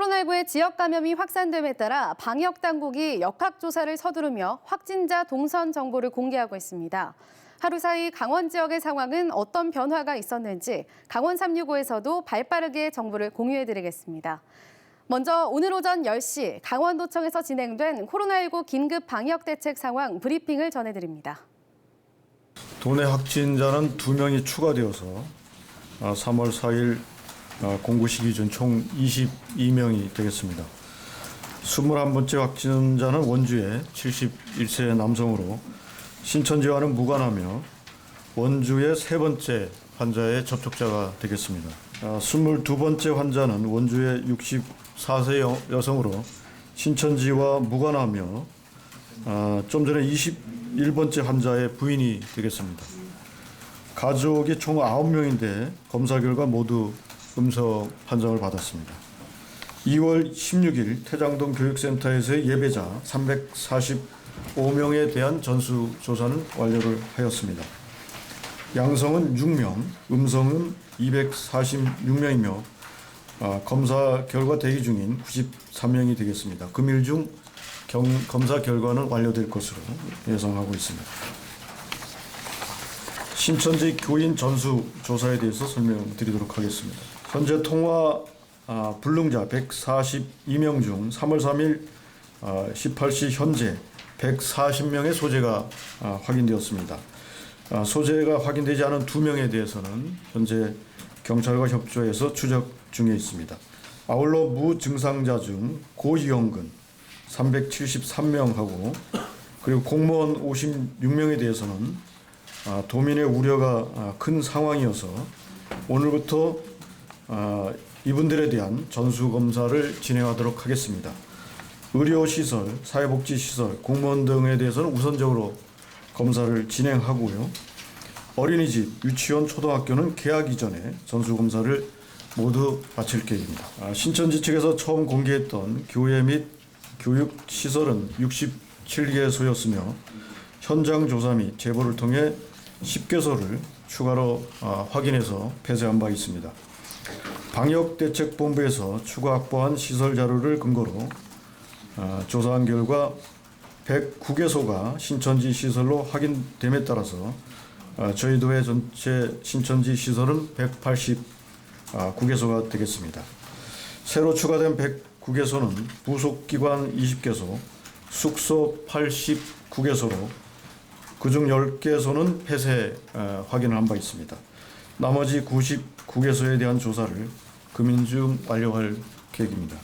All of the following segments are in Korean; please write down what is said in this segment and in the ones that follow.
코로나19의 지역 감염이 확산됨에 따라 방역 당국이 역학조사를 서두르며 확진자 동선 정보를 공개하고 있습니다. 하루 사이 강원 지역의 상황은 어떤 변화가 있었는지 강원 365에서도 발빠르게 정보를 공유해드리겠습니다. 먼저 오늘 오전 10시 강원도청에서 진행된 코로나19 긴급 방역 대책 상황 브리핑을 전해드립니다. 도내 확진자는 2명이 추가되어서 3월 4일 공고시 기준 총 22명이 되겠습니다. 21번째 확진자는 원주의 71세 남성으로 신천지와는 무관하며 원주의 3번째 환자의 접촉자가 되겠습니다. 22번째 환자는 원주의 64세 여성으로 신천지와 무관하며 좀 전에 21번째 환자의 부인이 되겠습니다. 가족이 총 9명인데 검사 결과 모두 음성 판정을 받았습니다. 2월 16일 태장동 교육센터에서의 예배자 345명에 대한 전수조사는 완료를 하였습니다. 양성은 6명, 음성은 246명이며 검사 결과 대기 중인 93명이 되겠습니다. 금일 중 검사 결과는 완료될 것으로 예상하고 있습니다. 신천지 교인 전수조사에 대해서 설명드리도록 하겠습니다. 현재 통화 불능자 142명 중 3월 3일 18시 현재 140명의 소재가 확인되었습니다. 소재가 확인되지 않은 2명에 대해서는 현재 경찰과 협조해서 추적 중에 있습니다. 아울러 무증상자 중 고위험군 373명하고 그리고 공무원 56명에 대해서는 도민의 우려가 큰 상황이어서 오늘부터 이분들에 대한 전수검사를 진행하도록 하겠습니다. 의료시설, 사회복지시설, 공무원 등에 대해서는 우선적으로 검사를 진행하고요. 어린이집, 유치원, 초등학교는 개학 이전에 전수검사를 모두 마칠 계획입니다. 신천지 측에서 처음 공개했던 교회 및 교육시설은 67개소였으며 현장 조사 및 제보를 통해 10개소를 추가로 확인해서 폐쇄한 바 있습니다. 방역대책본부에서 추가 확보한 시설 자료를 근거로 조사한 결과 109개소가 신천지 시설로 확인됨에 따라서 저희 도의 전체 신천지 시설은 189개소가 되겠습니다. 새로 추가된 109개소는 부속기관 20개소, 숙소 89개소로 그중 10개소는 폐쇄 확인을 한 바 있습니다. 나머지 99개소에 대한 조사를 금일 중 완료할 계획입니다.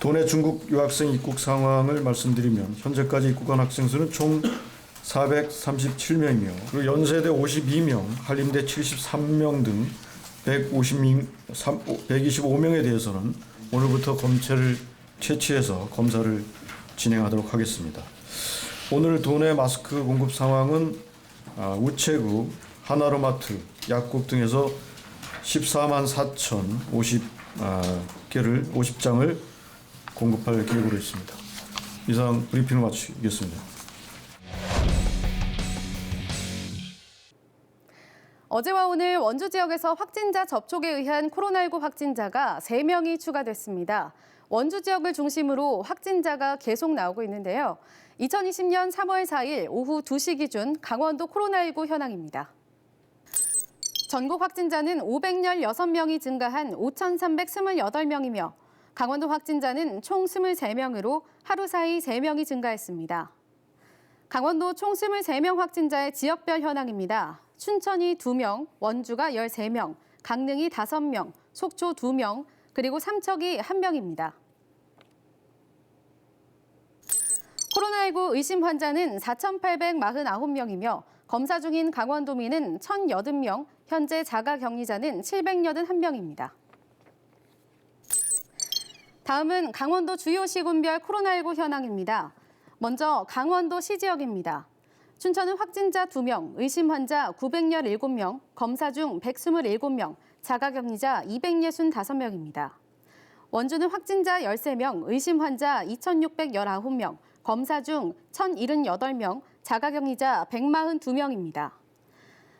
도내 중국 유학생 입국 상황을 말씀드리면 현재까지 입국한 학생 수는 총 437명이며 그리고 연세대 52명, 한림대 73명 등 125명에 대해서는 오늘부터 검체를 채취해서 검사를 진행하도록 하겠습니다. 오늘 도내 마스크 공급 상황은 우체국, 하나로마트, 약국 등에서 14만 4,050개를 50장을 공급할 계획으로 있습니다. 이상 브리핑을 마치겠습니다. 어제와 오늘 원주 지역에서 확진자 접촉에 의한 코로나19 확진자가 3명이 추가됐습니다. 원주 지역을 중심으로 확진자가 계속 나오고 있는데요. 2020년 3월 4일 오후 2시 기준 강원도 코로나19 현황입니다. 전국 확진자는 516명이 증가한 5,328명이며 강원도 확진자는 총 23명으로 하루 사이 3명이 증가했습니다. 강원도 총 23명 확진자의 지역별 현황입니다. 춘천이 2명, 원주가 13명, 강릉이 5명, 속초 2명, 그리고 삼척이 1명입니다. 코로나19 의심 환자는 4,849명이며 검사 중인 강원도민은 1,080명, 현재 자가격리자는 781명입니다. 다음은 강원도 주요 시군별 코로나19 현황입니다. 먼저 강원도 시지역입니다. 춘천은 확진자 2명, 의심 환자 917명, 검사 중 127명, 자가격리자 265명입니다. 원주는 확진자 13명, 의심 환자 2,619명, 검사 중 1,078명, 자가격리자 142명입니다.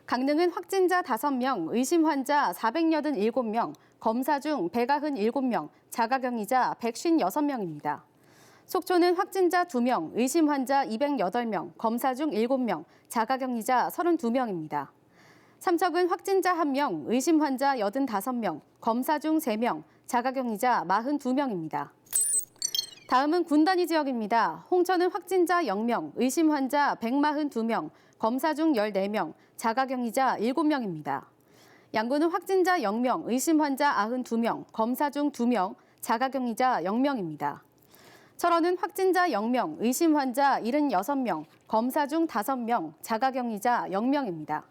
강릉은 확진자 5명, 의심 환자 487명, 검사 중 197명, 자가격리자 156명입니다. 속초는 확진자 2명, 의심 환자 208명, 검사 중 7명, 자가격리자 32명입니다. 삼척은 확진자 1명, 의심 환자 85명, 검사 중 3명, 자가격리자 42명입니다. 다음은 군단위 지역입니다. 홍천은 확진자 0명, 의심 환자 142명, 검사 중 14명, 자가격리자 7명입니다. 양구는 확진자 0명, 의심 환자 92명, 검사 중 2명, 자가격리자 0명입니다. 철원은 확진자 0명, 의심 환자 76명, 검사 중 5명, 자가격리자 0명입니다.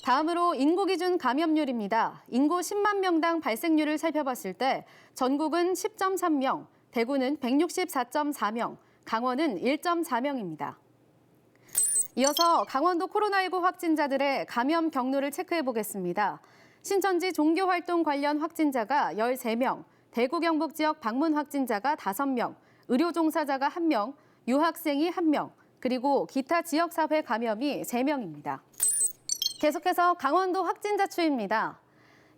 다음으로 인구 기준 감염률입니다. 인구 10만 명당 발생률을 살펴봤을 때 전국은 10.3명, 대구는 164.4명, 강원은 1.4명입니다. 이어서 강원도 코로나19 확진자들의 감염 경로를 체크해 보겠습니다. 신천지 종교활동 관련 확진자가 13명, 대구 경북 지역 방문 확진자가 5명, 의료 종사자가 1명, 유학생이 1명, 그리고 기타 지역사회 감염이 3명입니다. 계속해서 강원도 확진자 추이입니다.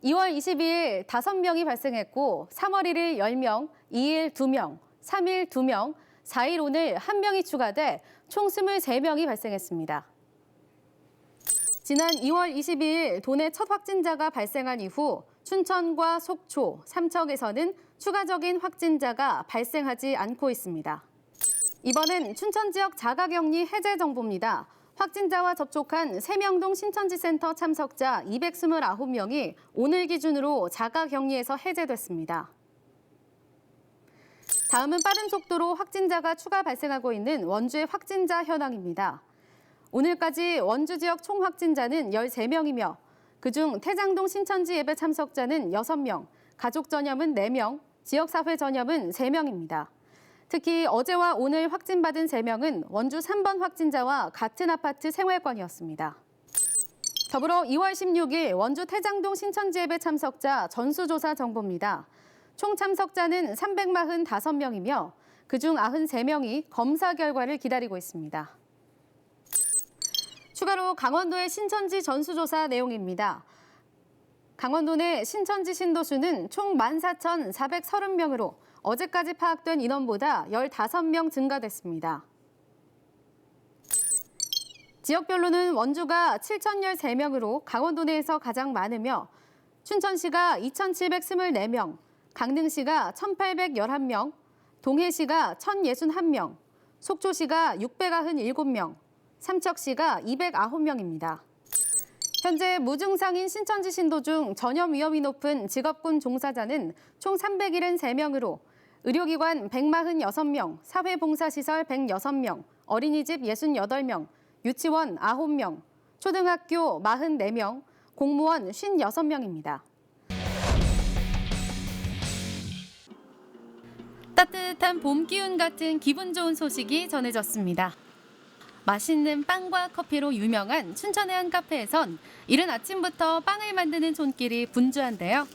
2월 22일 5명이 발생했고 3월 1일 10명, 2일 2명, 3일 2명, 4일 오늘 1명이 추가돼 총 23명이 발생했습니다. 지난 2월 22일 도내 첫 확진자가 발생한 이후 춘천과 속초, 삼척에서는 추가적인 확진자가 발생하지 않고 있습니다. 이번엔 춘천 지역 자가격리 해제 정보입니다. 확진자와 접촉한 세명동 신천지센터 참석자 229명이 오늘 기준으로 자가격리에서 해제됐습니다. 다음은 빠른 속도로 확진자가 추가 발생하고 있는 원주의 확진자 현황입니다. 오늘까지 원주 지역 총 확진자는 13명이며 그중 태장동 신천지 예배 참석자는 6명, 가족 전염은 4명, 지역사회 전염은 3명입니다. 특히 어제와 오늘 확진받은 3명은 원주 3번 확진자와 같은 아파트 생활권이었습니다. 더불어 2월 16일 원주 태장동 신천지 예배 참석자 전수조사 정보입니다. 총 참석자는 345명이며 그중 93명이 검사 결과를 기다리고 있습니다. 추가로 강원도의 신천지 전수조사 내용입니다. 강원도 내 신천지 신도수는 총 14,430명으로 어제까지 파악된 인원보다 15명 증가됐습니다. 지역별로는 원주가 7,013명으로 강원도 내에서 가장 많으며 춘천시가 2,724명, 강릉시가 1,811명, 동해시가 1,061명, 속초시가 697명, 삼척시가 209명입니다. 현재 무증상인 신천지 신도 중 전염 위험이 높은 직업군 종사자는 총 373명으로 의료기관 146명, 사회봉사시설 106명, 어린이집 68명, 유치원 9명, 초등학교 44명, 공무원 56명입니다. 따뜻한 봄 기운 같은 기분 좋은 소식이 전해졌습니다. 맛있는 빵과 커피로 유명한 춘천의 한 카페에선 이른 아침부터 빵을 만드는 손길이 분주한데요.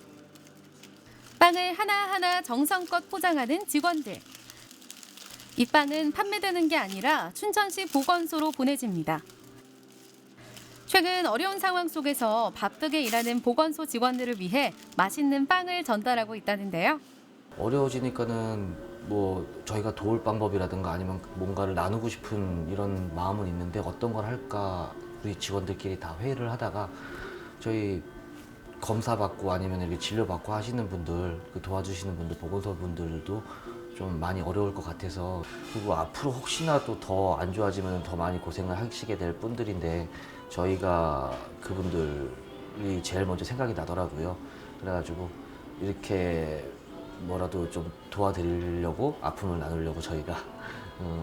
빵을 하나하나 정성껏 포장하는 직원들. 이 빵은 판매되는 게 아니라 춘천시 보건소로 보내집니다. 최근 어려운 상황 속에서 바쁘게 일하는 보건소 직원들을 위해 맛있는 빵을 전달하고 있다는데요. 어려워지니까는 뭐 저희가 도울 방법이라든가 아니면 뭔가를 나누고 싶은 이런 마음은 있는데 어떤 걸 할까 우리 직원들끼리 다 회의를 하다가 저희 검사 받고 아니면 이렇게 진료 받고 하시는 분들, 그 도와주시는 분들, 보건소 분들도 좀 많이 어려울 것 같아서, 그리고 앞으로 혹시나 또 더 안 좋아지면 더 많이 고생을 하시게 될 분들인데 저희가 그분들이 제일 먼저 생각이 나더라고요. 그래가지고 이렇게 뭐라도 좀 도와드리려고 아픔을 나누려고 저희가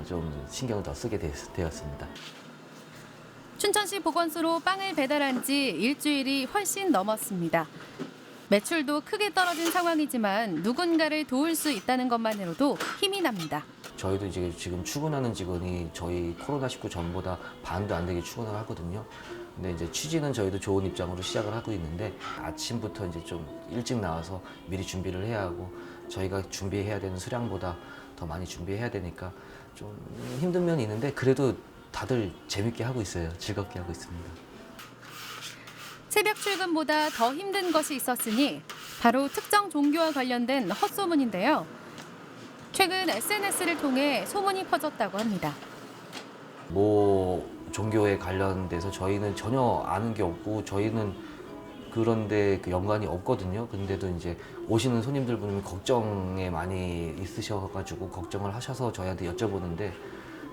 좀 신경을 더 쓰게 되었습니다. 춘천시 보건소로 빵을 배달한 지 일주일이 훨씬 넘었습니다. 매출도 크게 떨어진 상황이지만 누군가를 도울 수 있다는 것만으로도 힘이 납니다. 저희도 이제 지금 출근하는 직원이 저희 코로나19 전보다 반도 안 되게 출근을 하거든요. 근데 이제 취지는 저희도 좋은 입장으로 시작을 하고 있는데 아침부터 이제 좀 일찍 나와서 미리 준비를 해야 하고 저희가 준비해야 되는 수량보다 더 많이 준비해야 되니까 좀 힘든 면이 있는데 그래도 다들 재밌게 하고 있어요. 즐겁게 하고 있습니다. 새벽 출근보다 더 힘든 것이 있었으니 바로 특정 종교와 관련된 헛소문인데요. 최근 SNS를 통해 소문이 퍼졌다고 합니다. 뭐 종교에 관련돼서 저희는 전혀 아는 게 없고 저희는 그런데 그 연관이 없거든요. 근데도 이제 오시는 손님들 보면 걱정에 많이 있으셔가지고 걱정을 하셔서 저희한테 여쭤보는데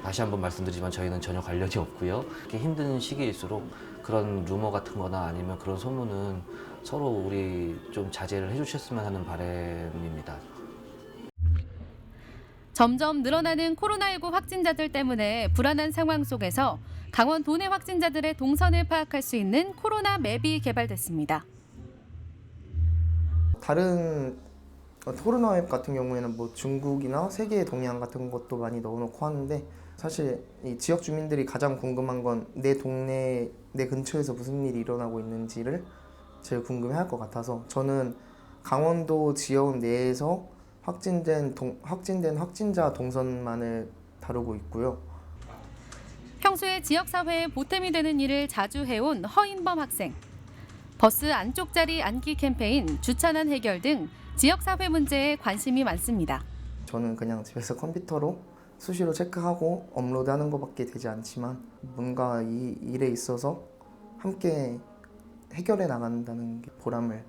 다시 한번 말씀드리지만 저희는 전혀 관련이 없고요. 이렇게 힘든 시기일수록 그런 루머 같은 거나 아니면 그런 소문은 서로 우리 좀 자제를 해주셨으면 하는 바람입니다. 점점 늘어나는 코로나19 확진자들 때문에 불안한 상황 속에서 강원 도내 확진자들의 동선을 파악할 수 있는 코로나 맵이 개발됐습니다. 다른 코로나 앱 같은 경우에는 뭐 중국이나 세계의 동향 같은 것도 많이 넣어놓고 하는데 사실 이 지역 주민들이 가장 궁금한 건 내 동네, 내 근처에서 무슨 일이 일어나고 있는지를 제일 궁금해할 것 같아서 저는 강원도 지역 내에서 확진된 확진자 동선만을 다루고 있고요. 평소에 지역사회에 보탬이 되는 일을 자주 해온 허인범 학생. 버스 안쪽 자리 앉기 캠페인, 주차난 해결 등 지역사회 문제에 관심이 많습니다. 저는 그냥 집에서 컴퓨터로 수시로 체크하고 업로드하는 것밖에 되지 않지만 뭔가 이 일에 있어서 함께 해결해 나간다는 게 보람을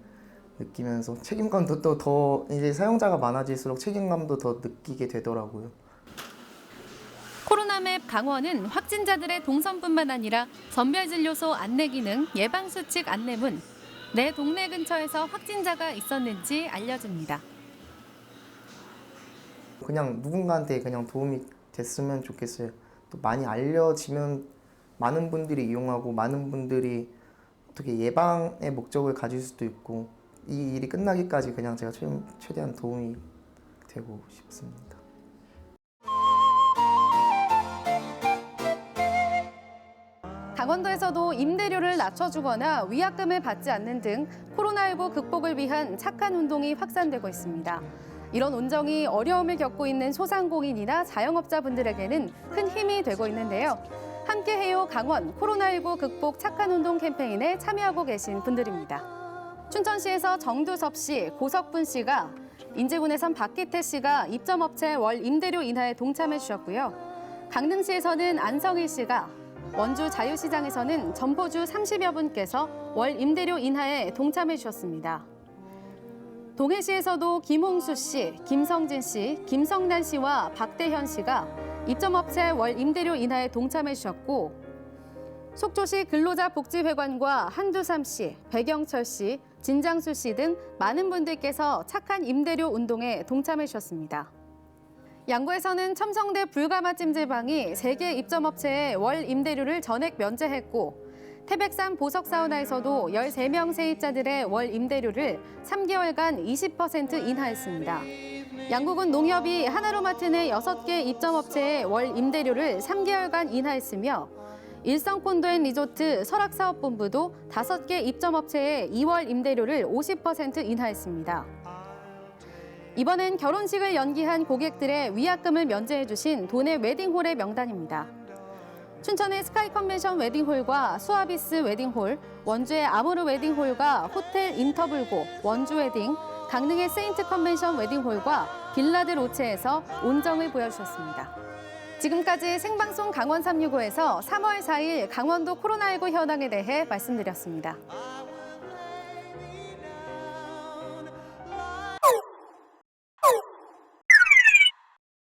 느끼면서 책임감도 또 더 이제 사용자가 많아질수록 책임감도 더 느끼게 되더라고요. 코로나맵 강원은 확진자들의 동선뿐만 아니라 선별진료소 안내 기능, 예방수칙 안내문, 내 동네 근처에서 확진자가 있었는지 알려줍니다. 그냥 누군가한테 그냥 도움이 됐으면 좋겠어요. 또 많이 알려지면 많은 분들이 이용하고 많은 분들이 어떻게 예방의 목적을 가질 수도 있고 이 일이 끝나기까지 그냥 제가 최대한 도움이 되고 싶습니다. 강원도에서도 임대료를 낮춰주거나 위약금을 받지 않는 등 코로나19 극복을 위한 착한 운동이 확산되고 있습니다. 이런 운정이 어려움을 겪고 있는 소상공인이나 자영업자분들에게는 큰 힘이 되고 있는데요. 함께해요 강원 코로나19 극복 착한 운동 캠페인에 참여하고 계신 분들입니다. 춘천시에서 정두섭 씨, 고석분 씨가, 인제군에선 박기태 씨가 입점업체 월 임대료 인하에 동참해 주셨고요. 강릉시에서는 안성일 씨가, 원주 자유시장에서는 점포주 30여 분께서 월 임대료 인하에 동참해 주셨습니다. 동해시에서도 김홍수 씨, 김성진 씨, 김성란 씨와 박대현 씨가 입점업체 월 임대료 인하에 동참해 주셨고, 속초시 근로자복지회관과 한두삼 씨, 백영철 씨, 진장수 씨 등 많은 분들께서 착한 임대료 운동에 동참해 주셨습니다. 양구에서는 첨성대 불가마 찜질방이 3개 입점업체에 월 임대료를 전액 면제했고, 태백산 보석사우나에서도 13명 세입자들의 월 임대료를 3개월간 20% 인하했습니다. 양구군 농협이 하나로마트 내 6개 입점업체의 월 임대료를 3개월간 인하했으며, 일성콘도앤리조트 설악사업본부도 5개 입점업체의 2월 임대료를 50% 인하했습니다. 이번엔 결혼식을 연기한 고객들의 위약금을 면제해 주신 도내 웨딩홀의 명단입니다. 춘천의 스카이 컨벤션 웨딩홀과 수아비스 웨딩홀, 원주의 아모르 웨딩홀과 호텔 인터블고, 원주 웨딩, 강릉의 세인트 컨벤션 웨딩홀과 빌라드 로체에서 온정을 보여주셨습니다. 지금까지 생방송 강원 365에서 3월 4일 강원도 코로나19 현황에 대해 말씀드렸습니다.